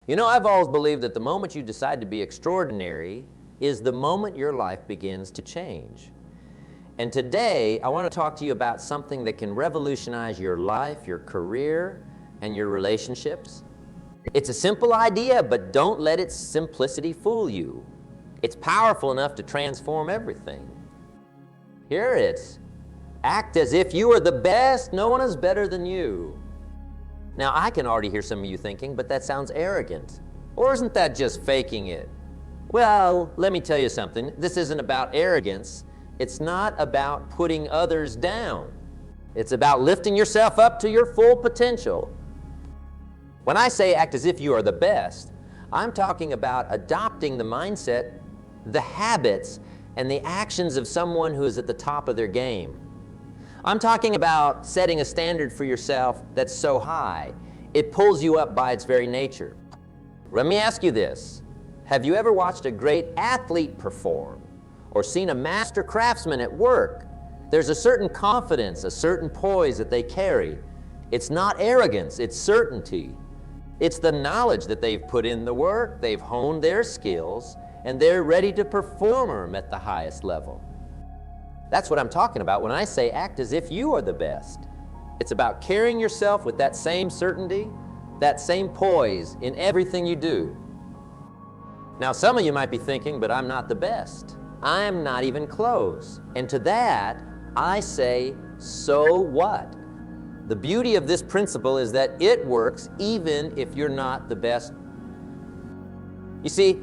You know, I've always believed that the moment you decide to be extraordinary is the moment your life begins to change. And today, I want to talk to you about something that can revolutionize your life, your career, and your relationships. It's a simple idea, but don't let its simplicity fool you. It's powerful enough to transform everything. Here it's, act as if you are the best. No one is better than you. Now, I can already hear some of you thinking, but that sounds arrogant. Or isn't that just faking it? Well, let me tell you something. This isn't about arrogance. It's not about putting others down. It's about lifting yourself up to your full potential. When I say act as if you are the best, I'm talking about adopting the mindset, the habits, and the actions of someone who is at the top of their game. I'm talking about setting a standard for yourself that's so high, it pulls you up by its very nature. Let me ask you this. Have you ever watched a great athlete perform or seen a master craftsman at work? There's a certain confidence, a certain poise that they carry. It's not arrogance, it's certainty. It's the knowledge that they've put in the work, they've honed their skills, and they're ready to perform at the highest level. That's what I'm talking about when I say act as if you are the best. It's about carrying yourself with that same certainty, that same poise in everything you do. Now, some of you might be thinking, but I'm not the best. I'm not even close. And to that, I say, so what? The beauty of this principle is that it works even if you're not the best. You see,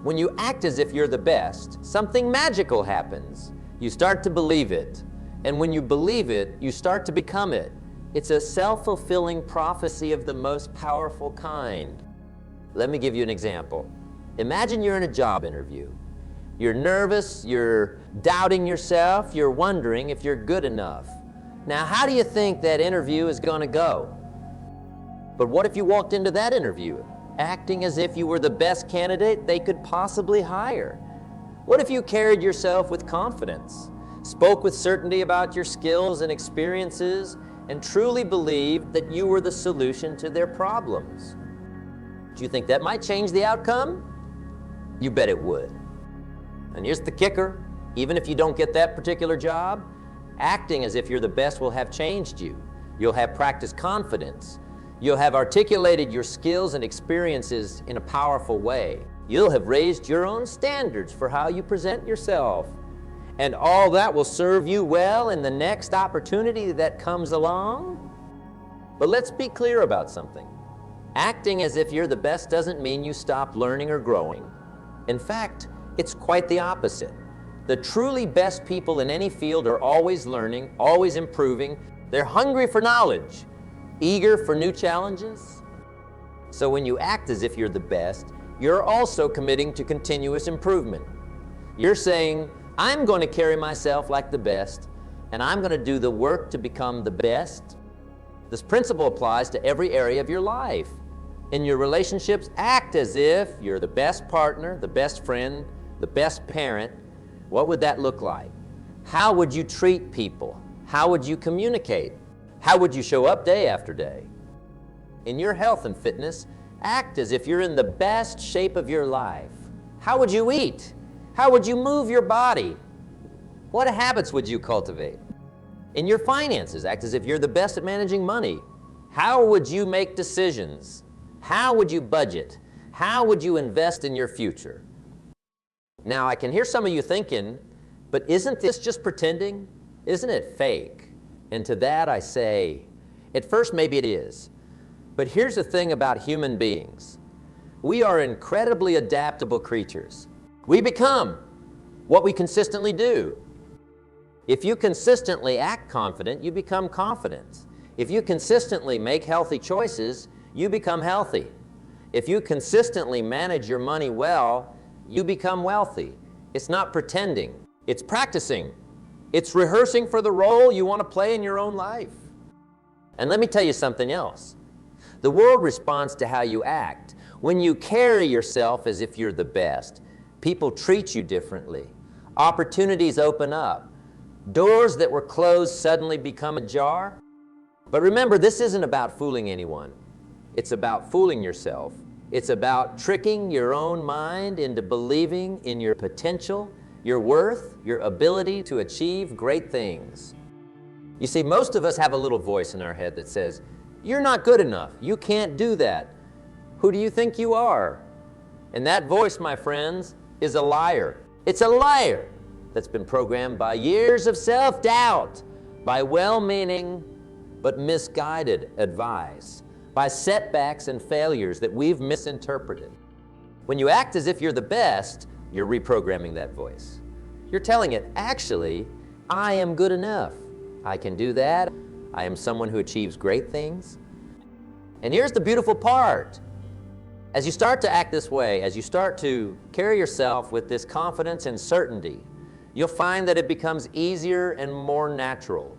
when you act as if you're the best, something magical happens. You start to believe it. And when you believe it, you start to become it. It's a self-fulfilling prophecy of the most powerful kind. Let me give you an example. Imagine you're in a job interview. You're nervous, you're doubting yourself, you're wondering if you're good enough. Now, how do you think that interview is going to go? But what if you walked into that interview acting as if you were the best candidate they could possibly hire? What if you carried yourself with confidence, spoke with certainty about your skills and experiences, and truly believed that you were the solution to their problems? Do you think that might change the outcome? You bet it would. And here's the kicker. Even if you don't get that particular job, acting as if you're the best will have changed you. You'll have practiced confidence. You'll have articulated your skills and experiences in a powerful way. You'll have raised your own standards for how you present yourself. And all that will serve you well in the next opportunity that comes along. But let's be clear about something. Acting as if you're the best doesn't mean you stop learning or growing. In fact, it's quite the opposite. The truly best people in any field are always learning, always improving. They're hungry for knowledge, eager for new challenges. So when you act as if you're the best, you're also committing to continuous improvement. You're saying, I'm going to carry myself like the best, and I'm going to do the work to become the best. This principle applies to every area of your life. In your relationships, act as if you're the best partner, the best friend, the best parent. What would that look like? How would you treat people? How would you communicate? How would you show up day after day? In your health and fitness, act as if you're in the best shape of your life. How would you eat? How would you move your body? What habits would you cultivate? In your finances, act as if you're the best at managing money. How would you make decisions? How would you budget? How would you invest in your future? Now, I can hear some of you thinking, but isn't this just pretending? Isn't it fake? And to that I say, at first maybe it is. But here's the thing about human beings. We are incredibly adaptable creatures. We become what we consistently do. If you consistently act confident, you become confident. If you consistently make healthy choices, you become healthy. If you consistently manage your money well, you become wealthy. It's not pretending. It's practicing. It's rehearsing for the role you want to play in your own life. And let me tell you something else. The world responds to how you act. When you carry yourself as if you're the best, people treat you differently. Opportunities open up. Doors that were closed suddenly become ajar. But remember, this isn't about fooling anyone. It's about fooling yourself. It's about tricking your own mind into believing in your potential, your worth, your ability to achieve great things. You see, most of us have a little voice in our head that says, "You're not good enough. You can't do that. Who do you think you are?" And that voice, my friends, is a liar. It's a liar that's been programmed by years of self-doubt, by well-meaning but misguided advice, by setbacks and failures that we've misinterpreted. When you act as if you're the best, you're reprogramming that voice. You're telling it, actually, I am good enough. I can do that. I am someone who achieves great things. And here's the beautiful part. As you start to act this way, as you start to carry yourself with this confidence and certainty, you'll find that it becomes easier and more natural.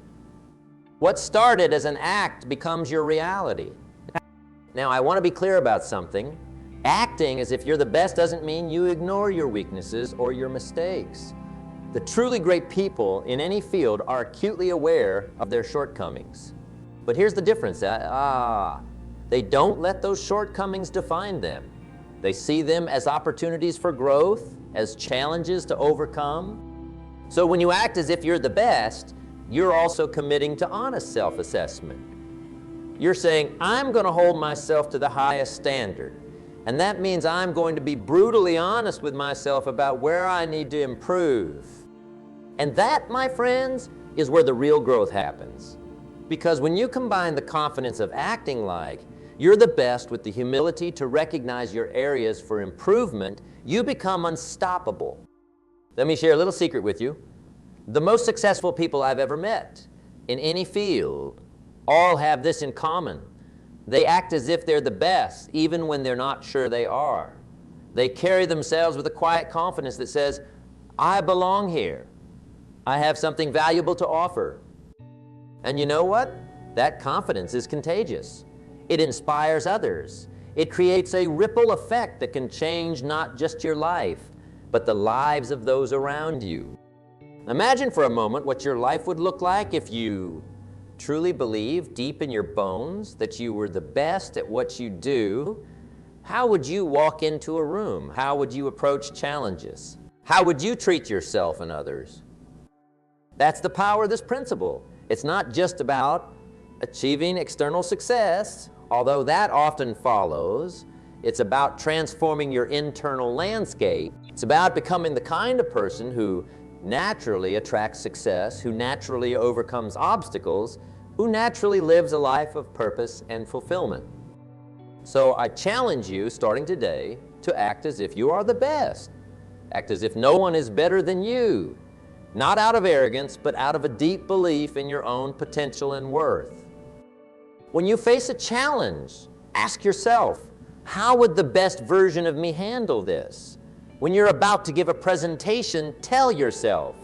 What started as an act becomes your reality. Now, I want to be clear about something. Acting as if you're the best doesn't mean you ignore your weaknesses or your mistakes. The truly great people in any field are acutely aware of their shortcomings. But here's the difference. They don't let those shortcomings define them. They see them as opportunities for growth, as challenges to overcome. So when you act as if you're the best, you're also committing to honest self-assessment. You're saying, I'm going to hold myself to the highest standard. And that means I'm going to be brutally honest with myself about where I need to improve. And that, my friends, is where the real growth happens. Because when you combine the confidence of acting like you're the best with the humility to recognize your areas for improvement, you become unstoppable. Let me share a little secret with you. The most successful people I've ever met in any field all have this in common. They act as if they're the best, even when they're not sure they are. They carry themselves with a quiet confidence that says, I belong here. I have something valuable to offer. And you know what? That confidence is contagious. It inspires others. It creates a ripple effect that can change not just your life, but the lives of those around you. Imagine for a moment what your life would look like if you truly believed deep in your bones that you were the best at what you do. How would you walk into a room? How would you approach challenges? How would you treat yourself and others? That's the power of this principle. It's not just about achieving external success, although that often follows. It's about transforming your internal landscape. It's about becoming the kind of person who naturally attracts success, who naturally overcomes obstacles, who naturally lives a life of purpose and fulfillment. So I challenge you, starting today, to act as if you are the best. Act as if no one is better than you. Not out of arrogance, but out of a deep belief in your own potential and worth. When you face a challenge, ask yourself, how would the best version of me handle this? When you're about to give a presentation, tell yourself,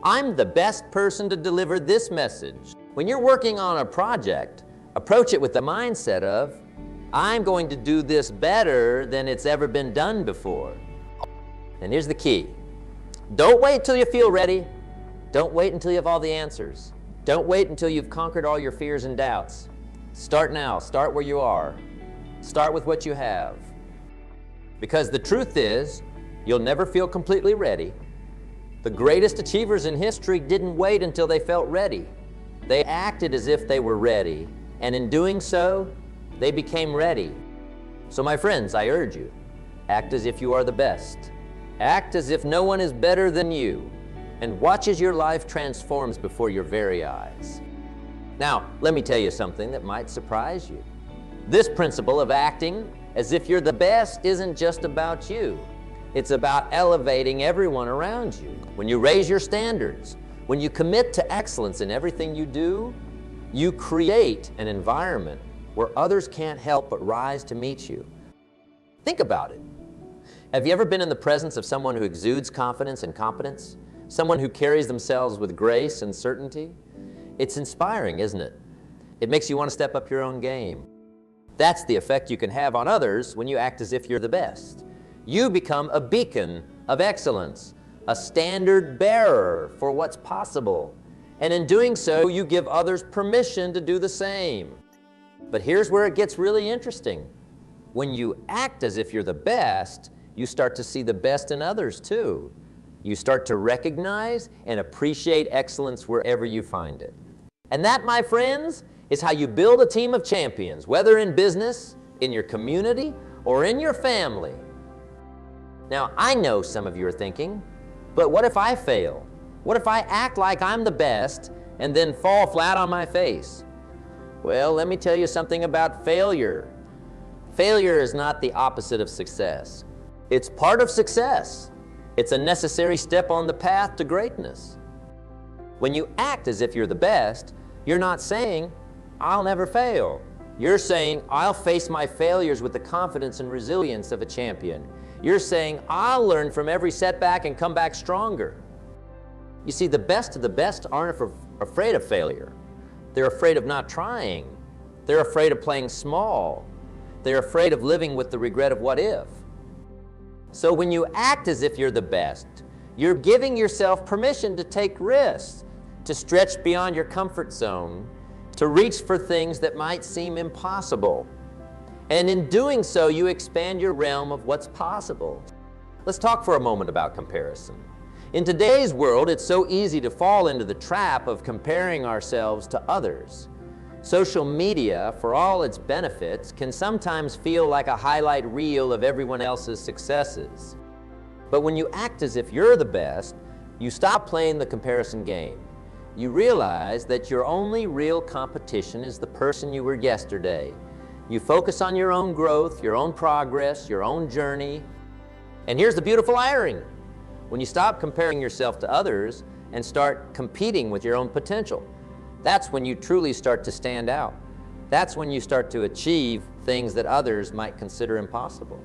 I'm the best person to deliver this message. When you're working on a project, approach it with the mindset of, I'm going to do this better than it's ever been done before. And here's the key. Don't wait till you feel ready. Don't wait until you have all the answers. Don't wait until you've conquered all your fears and doubts. Start now. Start where you are. Start with what you have. Because the truth is, you'll never feel completely ready. The greatest achievers in history didn't wait until they felt ready. They acted as if they were ready, and in doing so, they became ready. So my friends, I urge you, act as if you are the best. Act as if no one is better than you, and watch as your life transforms before your very eyes. Now, let me tell you something that might surprise you. This principle of acting as if you're the best isn't just about you. It's about elevating everyone around you. When you raise your standards, when you commit to excellence in everything you do, you create an environment where others can't help but rise to meet you. Think about it. Have you ever been in the presence of someone who exudes confidence and competence? Someone who carries themselves with grace and certainty? It's inspiring, isn't it? It makes you want to step up your own game. That's the effect you can have on others when you act as if you're the best. You become a beacon of excellence, a standard bearer for what's possible. And in doing so, you give others permission to do the same. But here's where it gets really interesting. When you act as if you're the best, you start to see the best in others too. You start to recognize and appreciate excellence wherever you find it. And that, my friends, is how you build a team of champions, whether in business, in your community, or in your family. Now, I know some of you are thinking, but what if I fail? What if I act like I'm the best and then fall flat on my face? Well, let me tell you something about failure. Failure is not the opposite of success. It's part of success. It's a necessary step on the path to greatness. When you act as if you're the best, you're not saying, I'll never fail. You're saying, I'll face my failures with the confidence and resilience of a champion. You're saying, I'll learn from every setback and come back stronger. You see, the best of the best aren't afraid of failure. They're afraid of not trying. They're afraid of playing small. They're afraid of living with the regret of what if. So when you act as if you're the best, you're giving yourself permission to take risks, to stretch beyond your comfort zone, to reach for things that might seem impossible. And in doing so, you expand your realm of what's possible. Let's talk for a moment about comparison. In today's world, it's so easy to fall into the trap of comparing ourselves to others. Social media, for all its benefits, can sometimes feel like a highlight reel of everyone else's successes. But when you act as if you're the best, you stop playing the comparison game. You realize that your only real competition is the person you were yesterday. You focus on your own growth, your own progress, your own journey. And here's the beautiful irony. When you stop comparing yourself to others and start competing with your own potential, that's when you truly start to stand out. That's when you start to achieve things that others might consider impossible.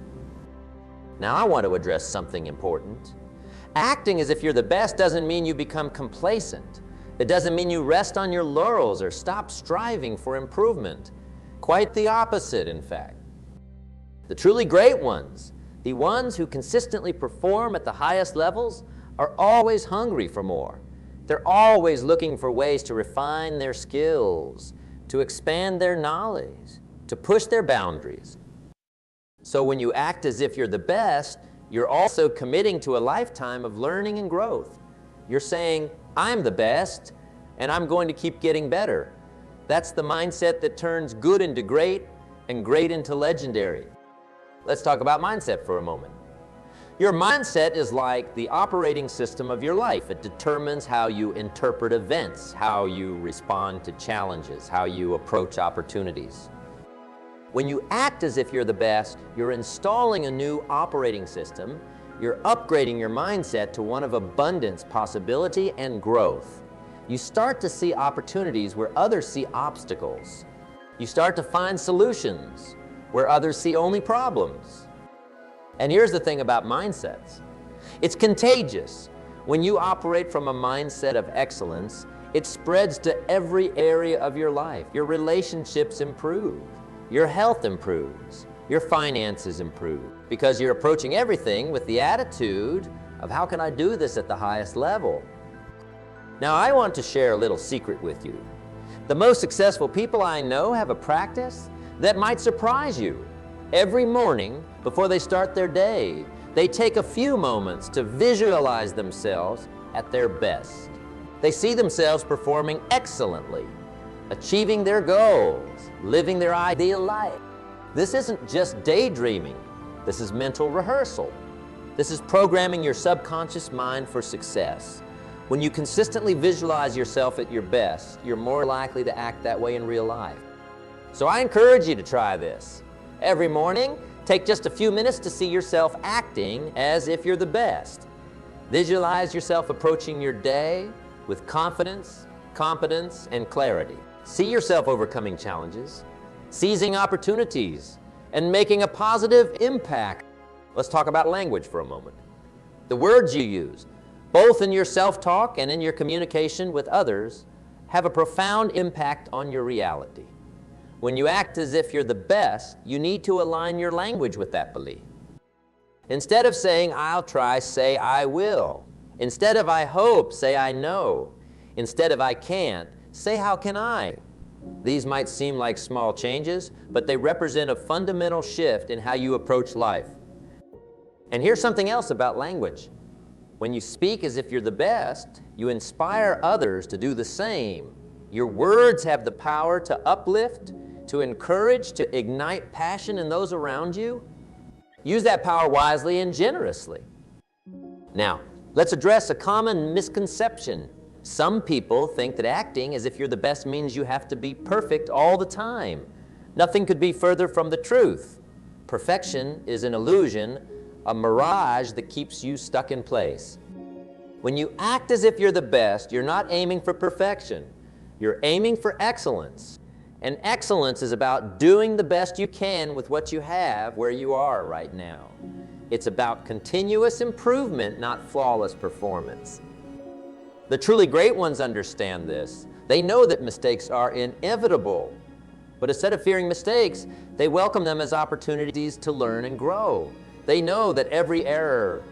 Now, I want to address something important. Acting as if you're the best doesn't mean you become complacent. It doesn't mean you rest on your laurels or stop striving for improvement. Quite the opposite, in fact. The truly great ones, the ones who consistently perform at the highest levels, are always hungry for more. They're always looking for ways to refine their skills, to expand their knowledge, to push their boundaries. So when you act as if you're the best, you're also committing to a lifetime of learning and growth. You're saying, I'm the best, and I'm going to keep getting better. That's the mindset that turns good into great and great into legendary. Let's talk about mindset for a moment. Your mindset is like the operating system of your life. It determines how you interpret events, how you respond to challenges, how you approach opportunities. When you act as if you're the best, you're installing a new operating system. You're upgrading your mindset to one of abundance, possibility, and growth. You start to see opportunities where others see obstacles. You start to find solutions where others see only problems. And here's the thing about mindsets. It's contagious. When you operate from a mindset of excellence, it spreads to every area of your life. Your relationships improve. Your health improves. Your finances improve. Because you're approaching everything with the attitude of, how can I do this at the highest level? Now, I want to share a little secret with you. The most successful people I know have a practice that might surprise you. Every morning, before they start their day, they take a few moments to visualize themselves at their best. They see themselves performing excellently, achieving their goals, living their ideal life. This isn't just daydreaming. This is mental rehearsal. This is programming your subconscious mind for success. When you consistently visualize yourself at your best, you're more likely to act that way in real life. So I encourage you to try this. Every morning, take just a few minutes to see yourself acting as if you're the best. Visualize yourself approaching your day with confidence, competence, and clarity. See yourself overcoming challenges, seizing opportunities, and making a positive impact. Let's talk about language for a moment. The words you use, both in your self-talk and in your communication with others, have a profound impact on your reality. When you act as if you're the best, you need to align your language with that belief. Instead of saying, I'll try, say, I will. Instead of I hope, say, I know. Instead of I can't, say, how can I? These might seem like small changes, but they represent a fundamental shift in how you approach life. And here's something else about language. When you speak as if you're the best, you inspire others to do the same. Your words have the power to uplift, to encourage, to ignite passion in those around you. Use that power wisely and generously. Now, let's address a common misconception. Some people think that acting as if you're the best means you have to be perfect all the time. Nothing could be further from the truth. Perfection is an illusion, a mirage that keeps you stuck in place. When you act as if you're the best, you're not aiming for perfection. You're aiming for excellence. And excellence is about doing the best you can with what you have where you are right now. It's about continuous improvement, not flawless performance. The truly great ones understand this. They know that mistakes are inevitable. But instead of fearing mistakes, they welcome them as opportunities to learn and grow. They know that every error,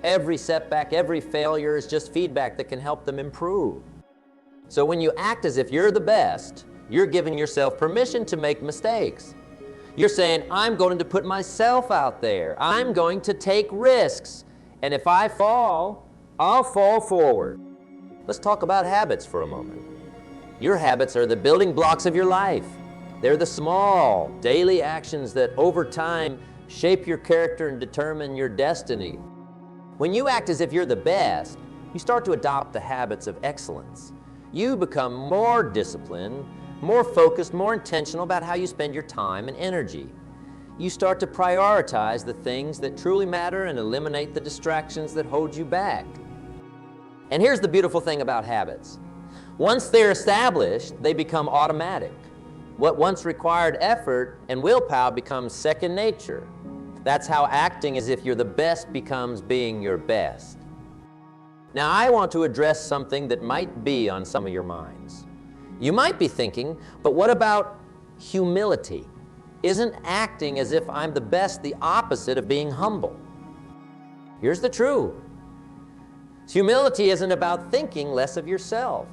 every setback, every failure is just feedback that can help them improve. So when you act as if you're the best, you're giving yourself permission to make mistakes. You're saying, I'm going to put myself out there. I'm going to take risks. And if I fall, I'll fall forward. Let's talk about habits for a moment. Your habits are the building blocks of your life. They're the small, daily actions that over time shape your character and determine your destiny. When you act as if you're the best, you start to adopt the habits of excellence. You become more disciplined, more focused, more intentional about how you spend your time and energy. You start to prioritize the things that truly matter and eliminate the distractions that hold you back. And here's the beautiful thing about habits. Once they're established, they become automatic. What once required effort and willpower becomes second nature. That's how acting as if you're the best becomes being your best. Now, I want to address something that might be on some of your minds. You might be thinking, but what about humility? Isn't acting as if I'm the best the opposite of being humble? Here's the truth. Humility isn't about thinking less of yourself.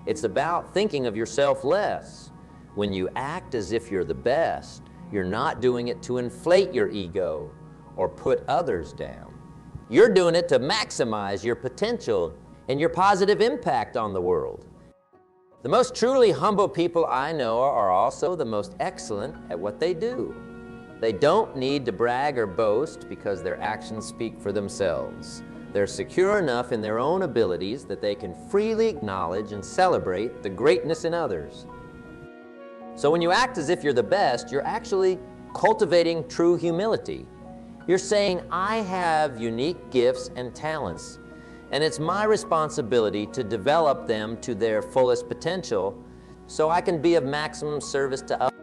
It's about thinking of yourself less. When you act as if you're the best, you're not doing it to inflate your ego or put others down. You're doing it to maximize your potential and your positive impact on the world. The most truly humble people I know are also the most excellent at what they do. They don't need to brag or boast because their actions speak for themselves. They're secure enough in their own abilities that they can freely acknowledge and celebrate the greatness in others. So when you act as if you're the best, you're actually cultivating true humility. You're saying, I have unique gifts and talents, and it's my responsibility to develop them to their fullest potential so I can be of maximum service to others.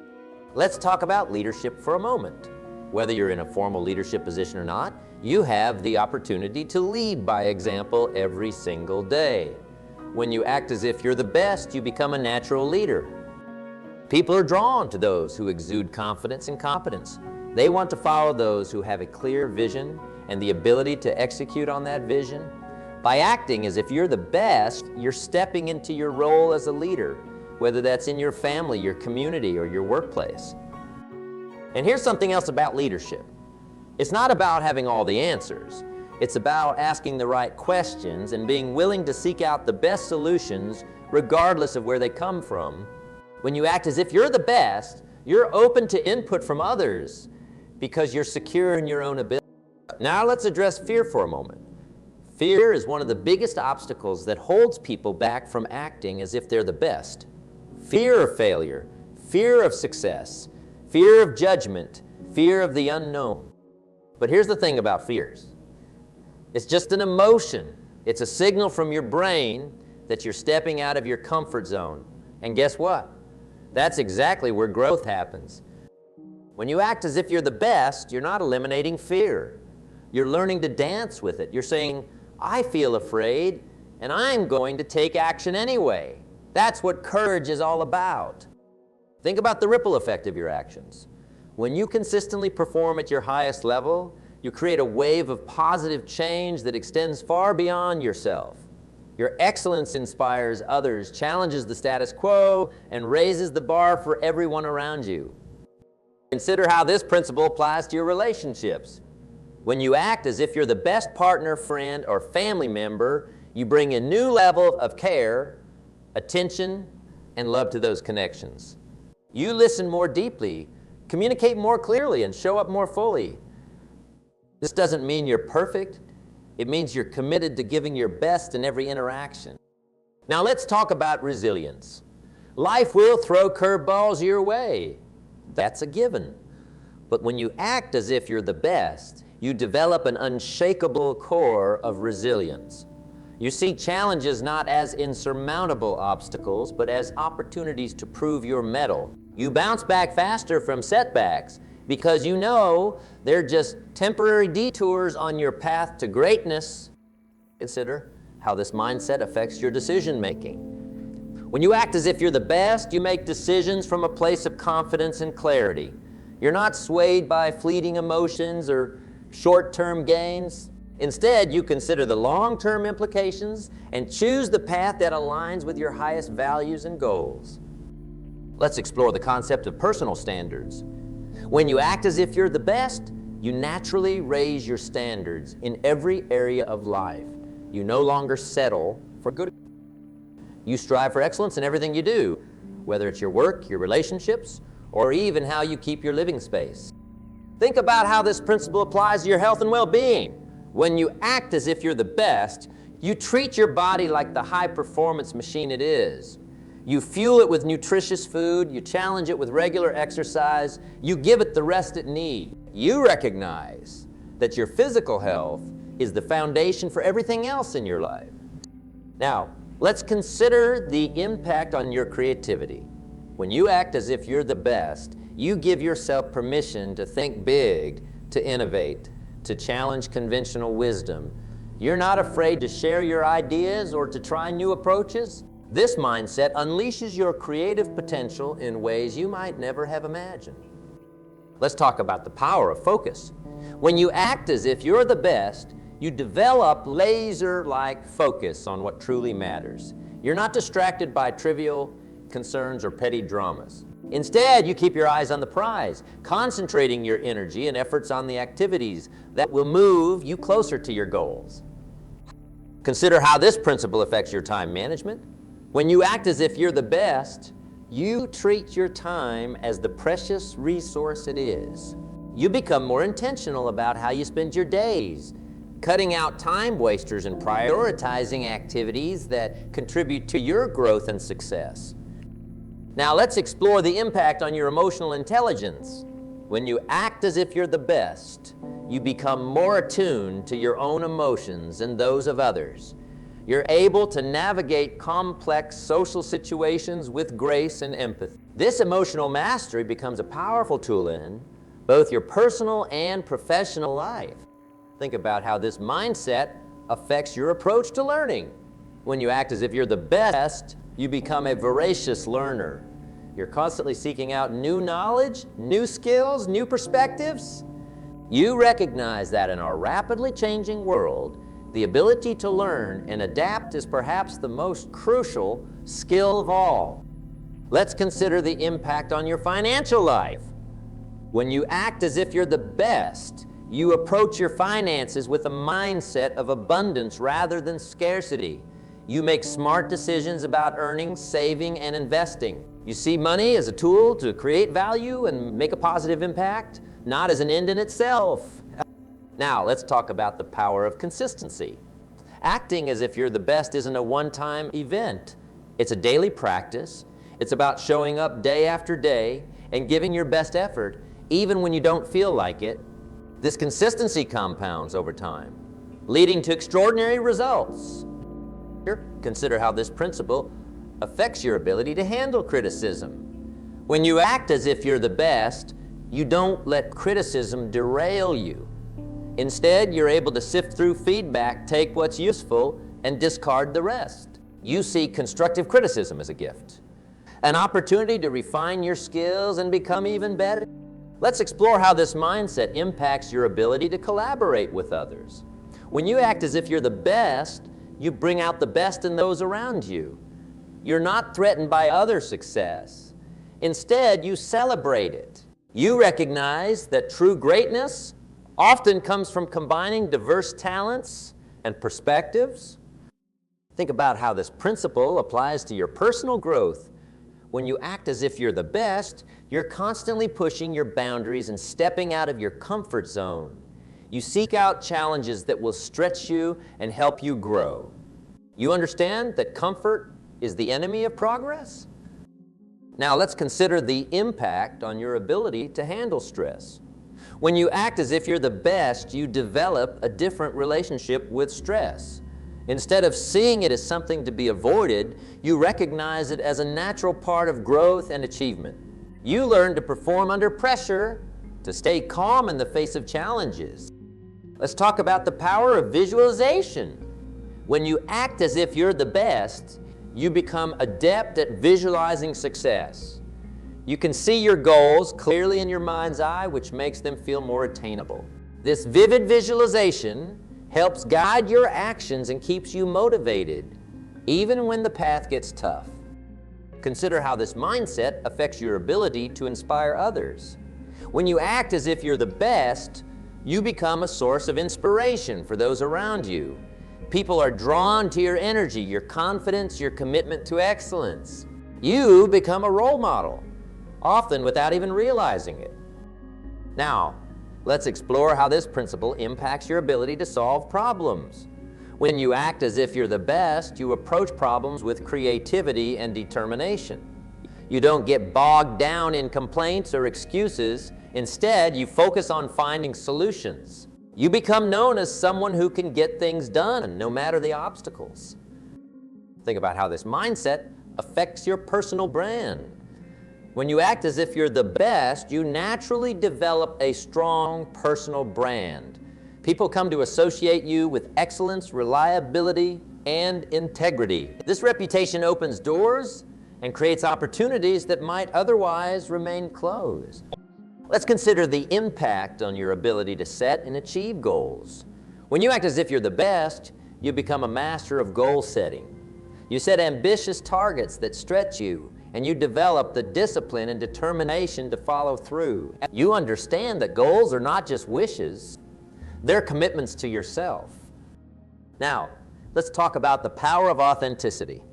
Let's talk about leadership for a moment. Whether you're in a formal leadership position or not, you have the opportunity to lead by example every single day. When you act as if you're the best, you become a natural leader. People are drawn to those who exude confidence and competence. They want to follow those who have a clear vision and the ability to execute on that vision. By acting as if you're the best, you're stepping into your role as a leader, whether that's in your family, your community, or your workplace. And here's something else about leadership. It's not about having all the answers. It's about asking the right questions and being willing to seek out the best solutions regardless of where they come from. When you act as if you're the best, you're open to input from others because you're secure in your own ability. Now let's address fear for a moment. Fear is one of the biggest obstacles that holds people back from acting as if they're the best. Fear of failure, fear of success, fear of judgment, fear of the unknown. But here's the thing about fears. It's just an emotion. It's a signal from your brain that you're stepping out of your comfort zone. And guess what? That's exactly where growth happens. When you act as if you're the best, you're not eliminating fear. You're learning to dance with it. You're saying, I feel afraid, and I'm going to take action anyway. That's what courage is all about. Think about the ripple effect of your actions. When you consistently perform at your highest level, you create a wave of positive change that extends far beyond yourself. Your excellence inspires others, challenges the status quo, and raises the bar for everyone around you. Consider how this principle applies to your relationships. When you act as if you're the best partner, friend, or family member, you bring a new level of care, attention, and love to those connections. You listen more deeply, communicate more clearly, and show up more fully. This doesn't mean you're perfect. It means you're committed to giving your best in every interaction. Now let's talk about resilience. Life will throw curveballs your way. That's a given. But when you act as if you're the best, you develop an unshakable core of resilience. You see challenges not as insurmountable obstacles, but as opportunities to prove your mettle. You bounce back faster from setbacks because you know they're just temporary detours on your path to greatness. Consider how this mindset affects your decision making. When you act as if you're the best, you make decisions from a place of confidence and clarity. You're not swayed by fleeting emotions or short-term gains. Instead, you consider the long-term implications and choose the path that aligns with your highest values and goals. Let's explore the concept of personal standards. When you act as if you're the best, you naturally raise your standards in every area of life. You no longer settle for good. You strive for excellence in everything you do, whether it's your work, your relationships, or even how you keep your living space. Think about how this principle applies to your health and well-being. When you act as if you're the best, you treat your body like the high-performance machine it is. You fuel it with nutritious food, you challenge it with regular exercise, you give it the rest it needs. You recognize that your physical health is the foundation for everything else in your life. Now, let's consider the impact on your creativity. When you act as if you're the best, you give yourself permission to think big, to innovate, to challenge conventional wisdom. You're not afraid to share your ideas or to try new approaches. This mindset unleashes your creative potential in ways you might never have imagined. Let's talk about the power of focus. When you act as if you're the best, you develop laser-like focus on what truly matters. You're not distracted by trivial concerns or petty dramas. Instead, you keep your eyes on the prize, concentrating your energy and efforts on the activities that will move you closer to your goals. Consider how this principle affects your time management. When you act as if you're the best, you treat your time as the precious resource it is. You become more intentional about how you spend your days, cutting out time wasters and prioritizing activities that contribute to your growth and success. Now let's explore the impact on your emotional intelligence. When you act as if you're the best, you become more attuned to your own emotions and those of others. You're able to navigate complex social situations with grace and empathy. This emotional mastery becomes a powerful tool in both your personal and professional life. Think about how this mindset affects your approach to learning. When you act as if you're the best, you become a voracious learner. You're constantly seeking out new knowledge, new skills, new perspectives. You recognize that in our rapidly changing world, the ability to learn and adapt is perhaps the most crucial skill of all. Let's consider the impact on your financial life. When you act as if you're the best, you approach your finances with a mindset of abundance rather than scarcity. You make smart decisions about earning, saving, and investing. You see money as a tool to create value and make a positive impact, not as an end in itself. Now, let's talk about the power of consistency. Acting as if you're the best isn't a one-time event. It's a daily practice. It's about showing up day after day and giving your best effort, even when you don't feel like it. This consistency compounds over time, leading to extraordinary results. Consider how this principle affects your ability to handle criticism. When you act as if you're the best, you don't let criticism derail you. Instead, you're able to sift through feedback, take what's useful, and discard the rest. You see constructive criticism as a gift, an opportunity to refine your skills and become even better. Let's explore how this mindset impacts your ability to collaborate with others. When you act as if you're the best, You bring out the best in those around you. You're not threatened by other success. Instead, you celebrate it. You recognize that true greatness often comes from combining diverse talents and perspectives. Think about how this principle applies to your personal growth. When you act as if you're the best, you're constantly pushing your boundaries and stepping out of your comfort zone. You seek out challenges that will stretch you and help you grow. You understand that comfort is the enemy of progress? Now let's consider the impact on your ability to handle stress. When you act as if you're the best, you develop a different relationship with stress. Instead of seeing it as something to be avoided, you recognize it as a natural part of growth and achievement. You learn to perform under pressure, to stay calm in the face of challenges. Let's talk about the power of visualization. When you act as if you're the best, you become adept at visualizing success. You can see your goals clearly in your mind's eye, which makes them feel more attainable. This vivid visualization helps guide your actions and keeps you motivated, even when the path gets tough. Consider how this mindset affects your ability to inspire others. When you act as if you're the best, you become a source of inspiration for those around you. People are drawn to your energy, your confidence, your commitment to excellence. You become a role model, often without even realizing it. Now, let's explore how this principle impacts your ability to solve problems. When you act as if you're the best, you approach problems with creativity and determination. You don't get bogged down in complaints or excuses. Instead, you focus on finding solutions. You become known as someone who can get things done, no matter the obstacles. Think about how this mindset affects your personal brand. When you act as if you're the best, you naturally develop a strong personal brand. People come to associate you with excellence, reliability, and integrity. This reputation opens doors and creates opportunities that might otherwise remain closed. Let's consider the impact on your ability to set and achieve goals. When you act as if you're the best, you become a master of goal setting. You set ambitious targets that stretch you, and you develop the discipline and determination to follow through. You understand that goals are not just wishes, they're commitments to yourself. Now, let's talk about the power of authenticity.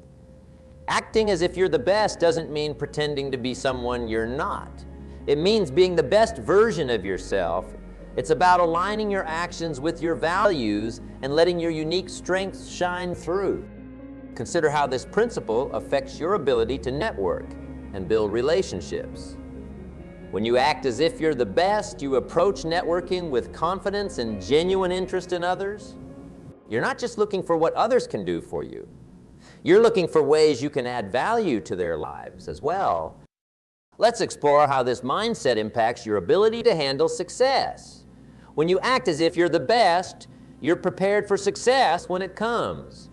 Acting as if you're the best doesn't mean pretending to be someone you're not. It means being the best version of yourself. It's about aligning your actions with your values and letting your unique strengths shine through. Consider how this principle affects your ability to network and build relationships. When you act as if you're the best, you approach networking with confidence and genuine interest in others. You're not just looking for what others can do for you. You're looking for ways you can add value to their lives as well. Let's explore how this mindset impacts your ability to handle success. When you act as if you're the best, you're prepared for success when it comes.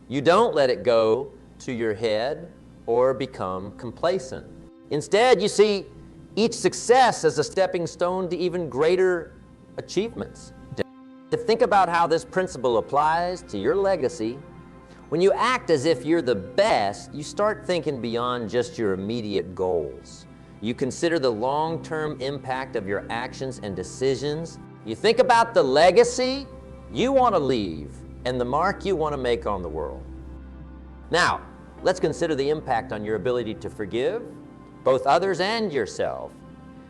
You don't let it go to your head or become complacent. Instead, you see each success as a stepping stone to even greater achievements. To think about how this principle applies to your legacy, when you act as if you're the best, you start thinking beyond just your immediate goals. You consider the long-term impact of your actions and decisions. You think about the legacy you want to leave and the mark you want to make on the world. Now, let's consider the impact on your ability to forgive both others and yourself.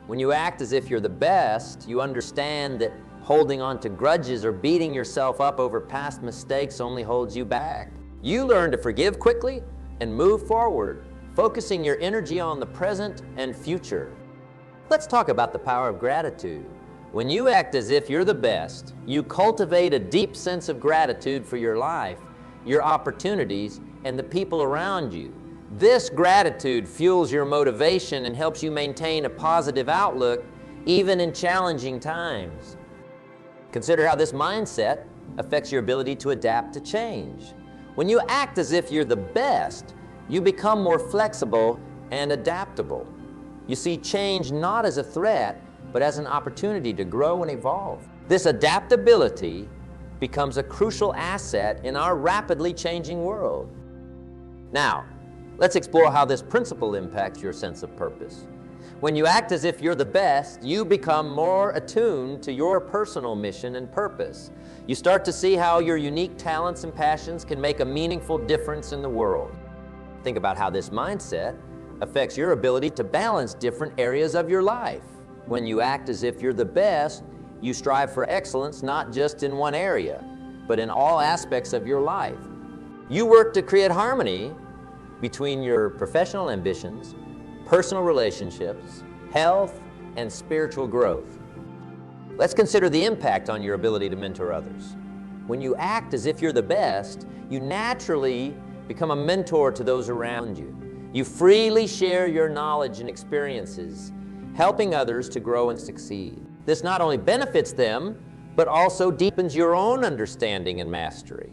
When you act as if you're the best, you understand that holding on to grudges or beating yourself up over past mistakes only holds you back. You learn to forgive quickly and move forward, focusing your energy on the present and future. Let's talk about the power of gratitude. When you act as if you're the best, you cultivate a deep sense of gratitude for your life, your opportunities, and the people around you. This gratitude fuels your motivation and helps you maintain a positive outlook even in challenging times. Consider how this mindset affects your ability to adapt to change. When you act as if you're the best, you become more flexible and adaptable. You see change not as a threat, but as an opportunity to grow and evolve. This adaptability becomes a crucial asset in our rapidly changing world. Now, let's explore how this principle impacts your sense of purpose. When you act as if you're the best, you become more attuned to your personal mission and purpose. You start to see how your unique talents and passions can make a meaningful difference in the world. Think about how this mindset affects your ability to balance different areas of your life. When you act as if you're the best, you strive for excellence not just in one area, but in all aspects of your life. You work to create harmony between your professional ambitions, personal relationships, health, and spiritual growth. Let's consider the impact on your ability to mentor others. When you act as if you're the best, you naturally become a mentor to those around you. You freely share your knowledge and experiences, helping others to grow and succeed. This not only benefits them, but also deepens your own understanding and mastery.